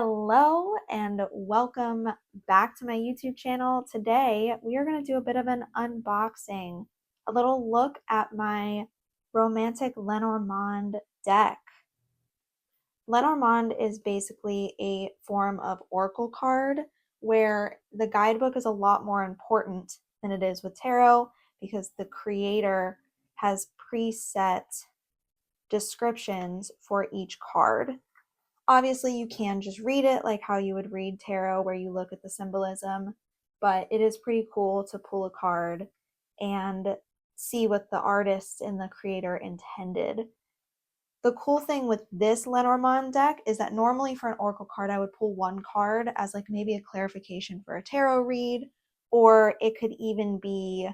Hello and welcome back to my YouTube channel. Today we are going to do a bit of an unboxing, a little look at my romantic Lenormand deck. Lenormand is basically a form of oracle card where the guidebook is a lot more important than it is with tarot because the creator has preset descriptions for each card. Obviously, you can just read it like how you would read tarot, where you look at the symbolism, but it is pretty cool to pull a card and see what the artist and the creator intended. The cool thing with this Lenormand deck is that normally for an oracle card, I would pull one card as like maybe a clarification for a tarot read, or it could even be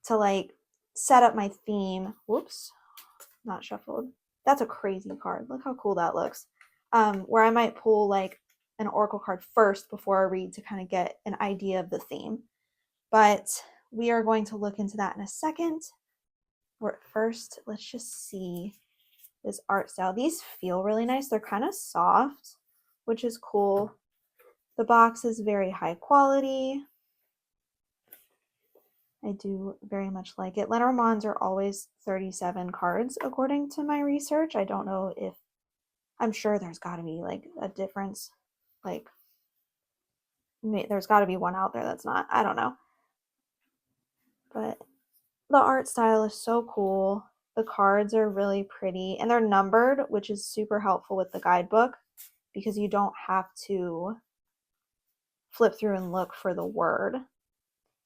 to like set up my theme. Whoops, not shuffled. That's a crazy card. Look how cool that looks. Where I might pull like an oracle card first before I read to kind of get an idea of the theme. But we are going to look into that in a second. But first, let's just see this art style. These feel really nice. They're kind of soft, which is cool. The box is very high quality. I do very much like it. Lenormands are always 37 cards according to my research. I don't know if, I'm sure there's got to be like a difference. Like there's got to be one out there that's not. I don't know. But the art style is so cool. The cards are really pretty and they're numbered, which is super helpful with the guidebook because you don't have to flip through and look for the word.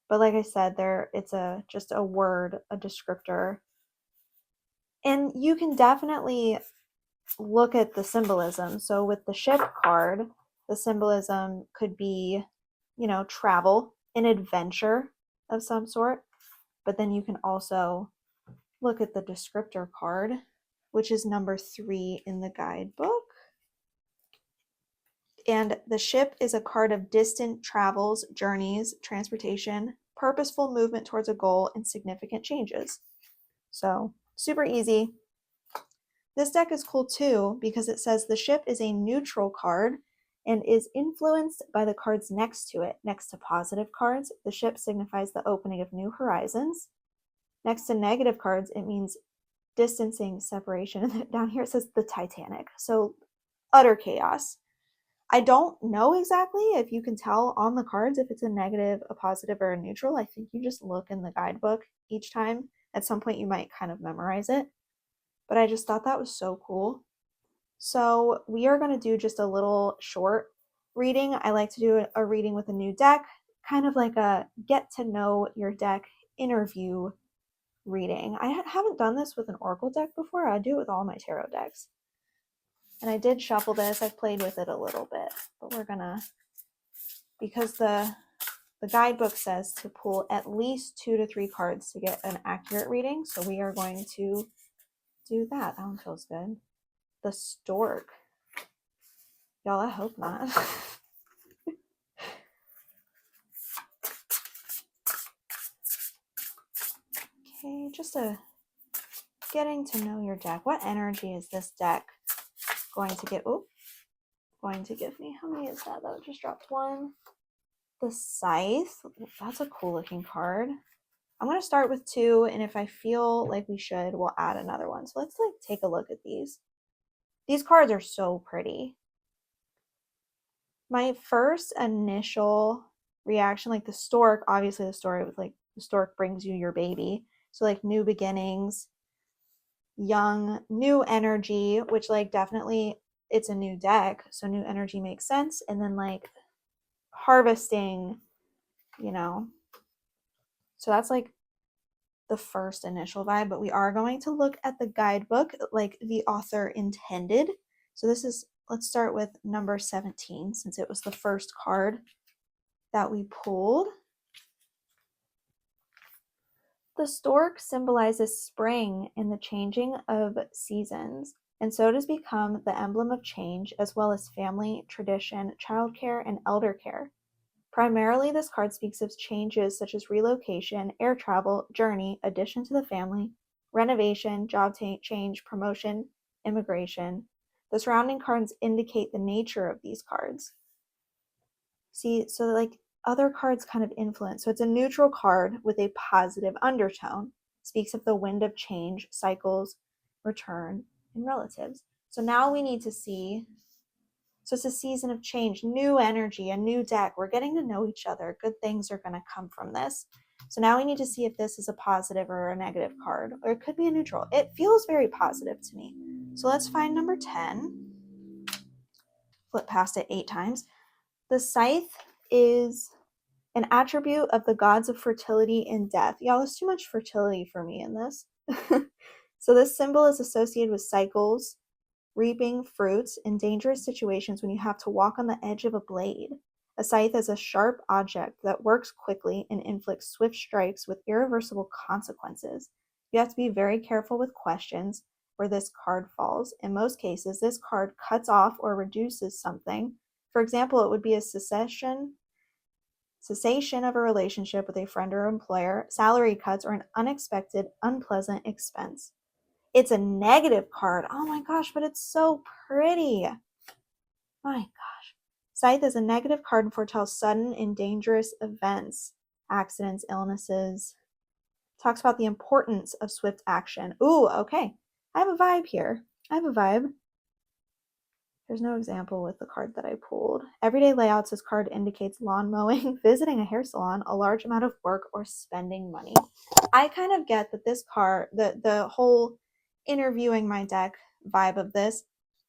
But like I said, it's just a word, a descriptor. And you can definitely look at the symbolism. So with the ship card, the symbolism could be, travel, an adventure of some sort. But then you can also look at the descriptor card, which is number 3 in the guidebook. And the ship is a card of distant travels, journeys, transportation, purposeful movement towards a goal, and significant changes. So super easy. This deck is cool too because it says the ship is a neutral card and is influenced by the cards next to it. Next to positive cards, the ship signifies the opening of new horizons. Next to negative cards, it means distancing, separation. And down here it says the Titanic. So utter chaos. I don't know exactly if you can tell on the cards if it's a negative, a positive, or a neutral. I think you just look in the guidebook each time. At some point you might kind of memorize it. But I just thought that was so cool. So we are going to do just a little short reading. I like to do a reading with a new deck, kind of like a get to know your deck interview reading. I haven't done this with an oracle deck before. I do it with all my tarot decks. And I did shuffle this. I've played with it a little bit, but we're gonna, because the guidebook says to pull at least 2 to 3 cards to get an accurate reading. So we are going to do that. That one feels good. The stork. Y'all, I hope not. Okay, just getting to know your deck. What energy is this deck going to get? Oh, going to give me. How many is that? That just dropped one. The scythe. That's a cool looking card. I'm going to start with 2, and if I feel like we should, we'll add another one. So let's take a look at these. These cards are so pretty. My first initial reaction, like the stork, obviously the story was like the stork brings you your baby. So like new beginnings, young, new energy, which like definitely it's a new deck. So new energy makes sense. And then like harvesting, So that's like the first initial vibe, but we are going to look at the guidebook like the author intended. So let's start with number 17 since it was the first card that we pulled. The stork symbolizes spring and the changing of seasons, and so it has become the emblem of change as well as family, tradition, childcare, and elder care. Primarily, this card speaks of changes such as relocation, air travel, journey, addition to the family, renovation, job change, promotion, immigration. The surrounding cards indicate the nature of these cards. See, so like other cards kind of influence. So it's a neutral card with a positive undertone. Speaks of the wind of change, cycles, return, and relatives. So now we need to see. So it's a season of change, new energy, a new deck. We're getting to know each other. Good things are going to come from this. So now we need to see if this is a positive or a negative card, or it could be a neutral. It feels very positive to me. So let's find number 10. Flip past it 8 times. The scythe is an attribute of the gods of fertility and death. Y'all, there's too much fertility for me in this. So this symbol is associated with cycles, reaping fruits, in dangerous situations when you have to walk on the edge of a blade. A scythe is a sharp object that works quickly and inflicts swift strikes with irreversible consequences. You have to be very careful with questions where this card falls. In most cases, this card cuts off or reduces something. For example, it would be a cessation of a relationship with a friend or employer, salary cuts, or an unexpected, unpleasant expense. It's a negative card. Oh my gosh, but it's so pretty. My gosh. Scythe is a negative card and foretells sudden and dangerous events, accidents, illnesses. Talks about the importance of swift action. Ooh, okay. I have a vibe here. I have a vibe. There's no example with the card that I pulled. Everyday layouts, this card indicates lawn mowing, visiting a hair salon, a large amount of work, or spending money. I kind of get that this card, the whole interviewing my deck vibe of this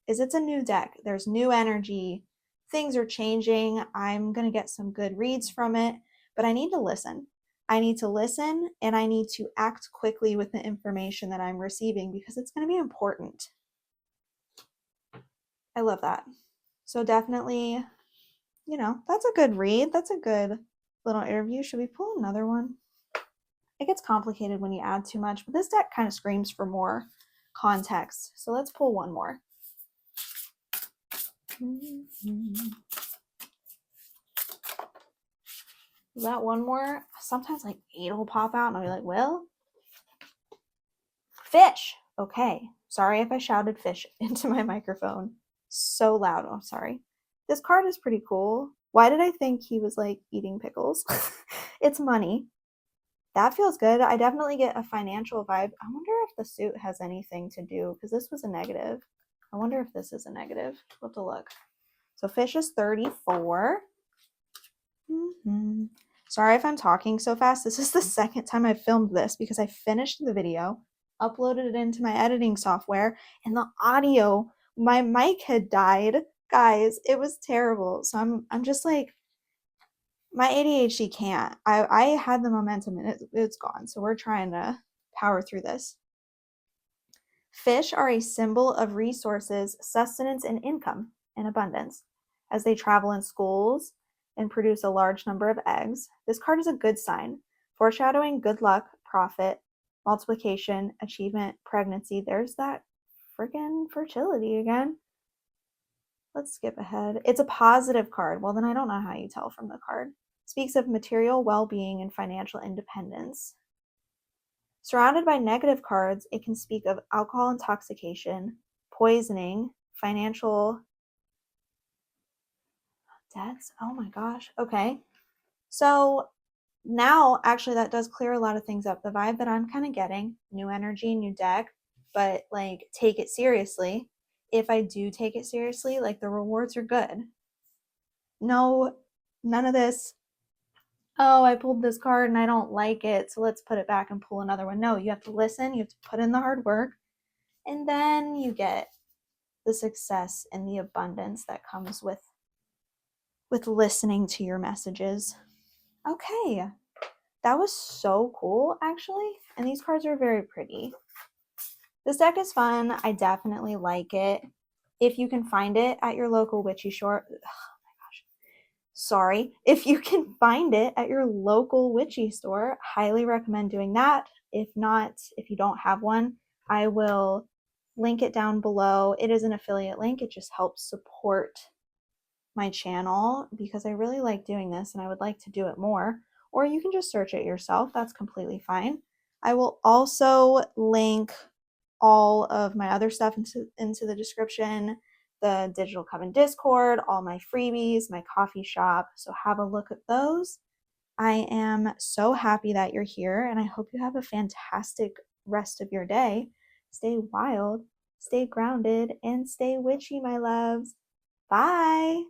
is it's a new deck. There's new energy. Things are changing. I'm going to get some good reads from it, but I need to listen. I need to listen and I need to act quickly with the information that I'm receiving because it's going to be important. I love that. So definitely, that's a good read. That's a good little interview. Should we pull another one? It gets complicated when you add too much, but this deck kind of screams for more context. So let's pull one more. Is that one more? Sometimes like 8 will pop out and I'll be like, well, fish. Okay. Sorry if I shouted fish into my microphone so loud. Oh, sorry. This card is pretty cool. Why did I think he was like eating pickles? It's money. That feels good. I definitely get a financial vibe. I wonder if the suit has anything to do, because this was a negative. I wonder if this is a negative. We'll have to look. So fish is 34. Sorry if I'm talking so fast. This is the second time I've filmed this because I finished the video, uploaded it into my editing software, and the audio, my mic had died. Guys, it was terrible. So I'm just like, my ADHD can't. I had the momentum and it's gone. So we're trying to power through this. Fish are a symbol of resources, sustenance, and income in abundance. As they travel in schools and produce a large number of eggs, this card is a good sign, foreshadowing good luck, profit, multiplication, achievement, pregnancy. There's that freaking fertility again. Let's skip ahead. It's a positive card. Well, then I don't know how you tell from the card. Speaks of material well-being and financial independence. Surrounded by negative cards, it can speak of alcohol intoxication, poisoning, financial debts. Oh my gosh. Okay. So now actually that does clear a lot of things up. The vibe that I'm kind of getting, new energy, new deck, but like take it seriously. If I do take it seriously, like the rewards are good. No, none of this, oh, I pulled this card and I don't like it, so let's put it back and pull another one. No, you have to listen, you have to put in the hard work, and then you get the success and the abundance that comes with listening to your messages. Okay, that was so cool, actually, and these cards are very pretty. This deck is fun. I definitely like it. If you can find it at your local witchy store, if you can find it at your local witchy store, highly recommend doing that. If not, if you don't have one, I will link it down below. It is an affiliate link. It just helps support my channel because I really like doing this and I would like to do it more. Or you can just search it yourself. That's completely fine. I will also link all of my other stuff into the description. the Digital Coven Discord, all my freebies, my coffee shop. So have a look at those. I am so happy that you're here, and I hope you have a fantastic rest of your day. Stay wild, stay grounded, and stay witchy, my loves. Bye.